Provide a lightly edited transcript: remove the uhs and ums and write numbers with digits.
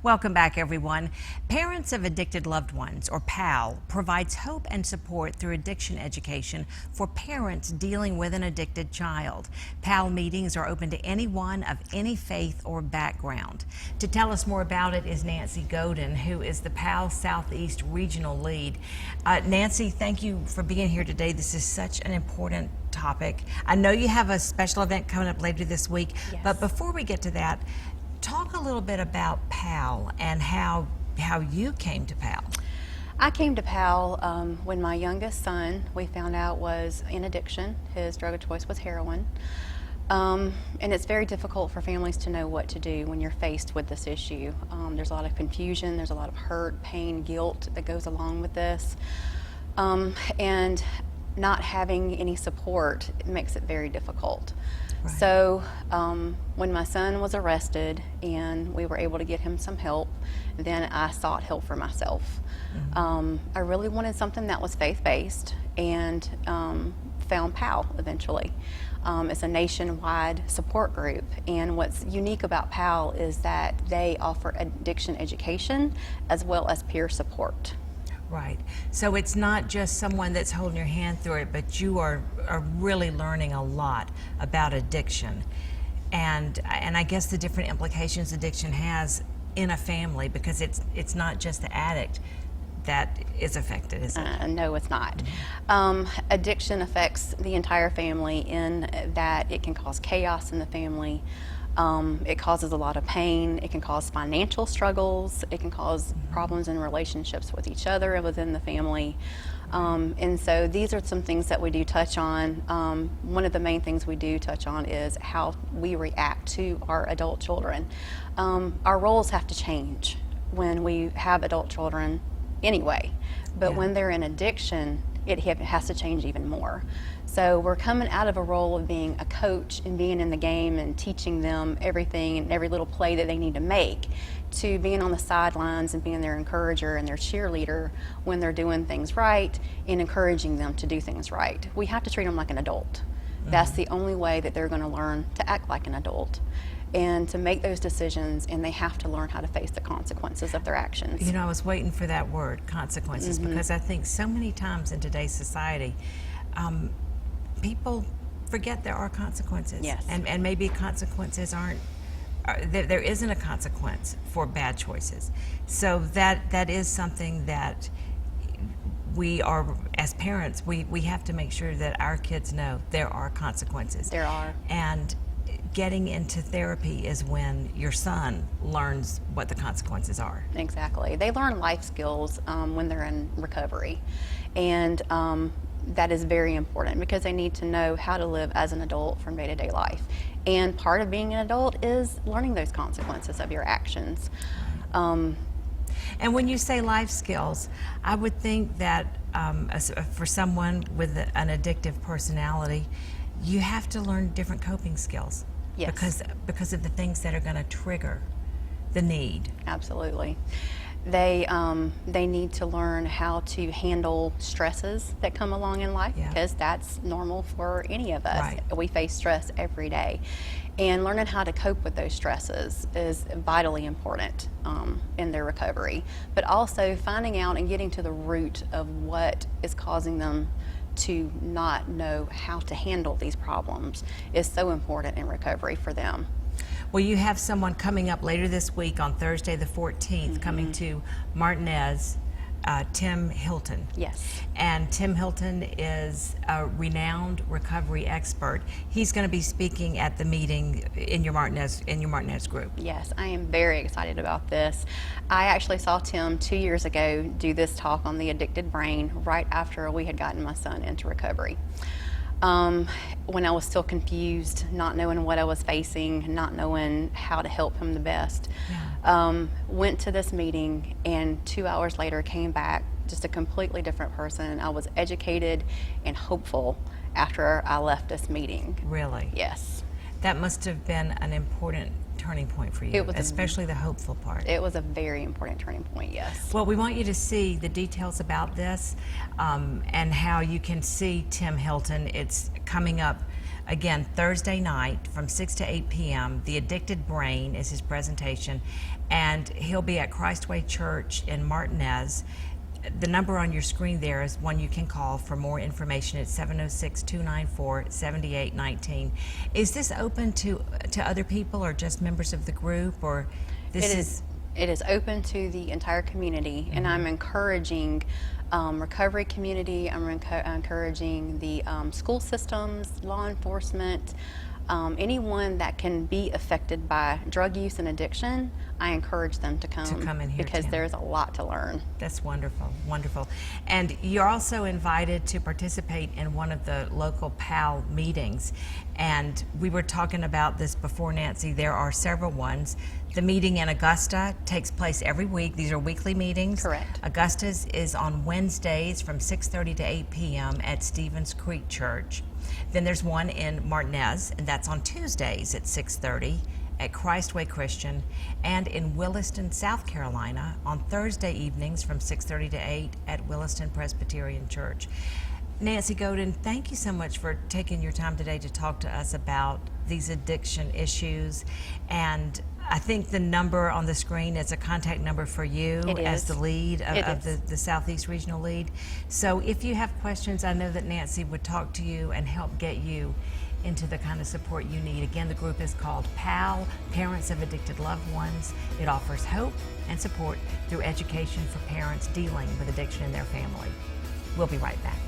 Welcome back, everyone. Parents of Addicted Loved Ones, or PAL, provides hope and support through addiction education for parents dealing with an addicted child. PAL meetings are open to anyone of any faith or background. To tell us more about it is Nancy Godin, who is the PAL Southeast Regional Lead. Nancy, thank you for being here today. This is such an important topic. I know you have a special event coming up later this week, Yes. But before we get to that, talk a little bit about PAL and how you came to PAL. I came to PAL when my youngest son, we found out, was in addiction. His drug of choice was heroin. And it's very difficult for families to know what to do when you're faced with this issue. There's a lot of confusion, there's a lot of hurt, pain, guilt that goes along with this. And not having any support, it makes it very difficult. Right. So when my son was arrested and we were able to get him some help, then I sought help for myself. Mm-hmm. I really wanted something that was faith-based, and found PAL eventually. It's a nationwide support group, and what's unique about PAL is that they offer addiction education as well as peer support. Right. So it's not just someone that's holding your hand through it, but you are really learning a lot about addiction. And I guess the different implications addiction has in a family, because it's not just the addict that is affected, is it? No, it's not. Addiction affects the entire family in that it can cause chaos in the family. It causes a lot of pain. It can cause financial struggles. It can cause problems in relationships with each other and within the family. And so these are some things that we do touch on. One of the main things we do touch on is how we react to our adult children. Our roles have to change when we have adult children anyway, but Yeah. when they're in addiction, it has to change even more. So we're coming out of a role of being a coach and being in the game and teaching them everything and every little play that they need to make, to being on the sidelines and being their encourager and their cheerleader when they're doing things right and encouraging them to do things right. We have to treat them like an adult. That's the only way that they're going to learn to act like an adult and to make those decisions, and they have to learn how to face the consequences of their actions. You know, I was waiting for that word, consequences, because I think so many times in today's society, people forget there are consequences. Yes. And maybe consequences aren't, there isn't a consequence for bad choices. So that is something that we are, as parents, we have to make sure that our kids know there are consequences. There are. And getting into therapy is when your son learns what the consequences are. Exactly. They learn life skills when they're in recovery. And that is very important, because they need to know how to live as an adult from day-to-day life. And part of being an adult is learning those consequences of your actions. And when you say life skills, I would think that for someone with an addictive personality, you have to learn different coping skills. Yes. Because of the things that are going to trigger the need. Absolutely. They need to learn how to handle stresses that come along in life, Yeah. because that's normal for any of us. Right. We face stress every day. And learning how to cope with those stresses is vitally important in their recovery. But also finding out and getting to the root of what is causing them to not know how to handle these problems is so important in recovery for them. Well, you have someone coming up later this week on Thursday the 14th coming to Martinez, Tim Hilton. Yes. And Tim Hilton is a renowned recovery expert. He's going to be speaking at the meeting in your Martinez group. Yes, I am very excited about this. I actually saw Tim 2 years ago do this talk on the addicted brain right after we had gotten my son into recovery. When I was still confused, not knowing what I was facing, not knowing how to help him the best. Yeah. Went to this meeting, and 2 hours later came back just a completely different person. I was educated and hopeful after I left this meeting. Really? Yes. That must have been an important turning point for you, It was especially the hopeful part. It was a very important turning point, yes. Well, we want you to see the details about this and how you can see Tim Hilton. It's coming up Again, Thursday night from 6 to 8 p.m. The Addicted Brain is his presentation, and he'll be at Christway Church in Martinez. The number on your screen there is one you can call for more information. It's 706-294-7819. Is this open to other people or just members of the group, or this It is open to the entire community, and I'm encouraging recovery community. I'm encouraging the school systems, law enforcement, anyone that can be affected by drug use and addiction. I encourage them to come in here because too. there's a lot to learn. That's wonderful, wonderful. And you're also invited to participate in one of the local PAL meetings. And we were talking about this before, Nancy. There are several ones. The meeting in Augusta takes place every week. These are weekly meetings. Correct. Augusta's is on Wednesdays from 6:30 to 8 p.m. at Stevens Creek Church. Then there's one in Martinez, and that's on Tuesdays at 6:30 at Christway Christian, and in Williston, South Carolina, on Thursday evenings from 6:30 to 8 at Williston Presbyterian Church. Nancy Godin, thank you so much for taking your time today to talk to us about these addiction issues. And I think the number on the screen is a contact number for you as the lead of the Southeast Regional Lead. So if you have questions, I know that Nancy would talk to you and help get you into the kind of support you need. Again, the group is called PAL, Parents of Addicted Loved Ones. It offers hope and support through education for parents dealing with addiction in their family. We'll be right back.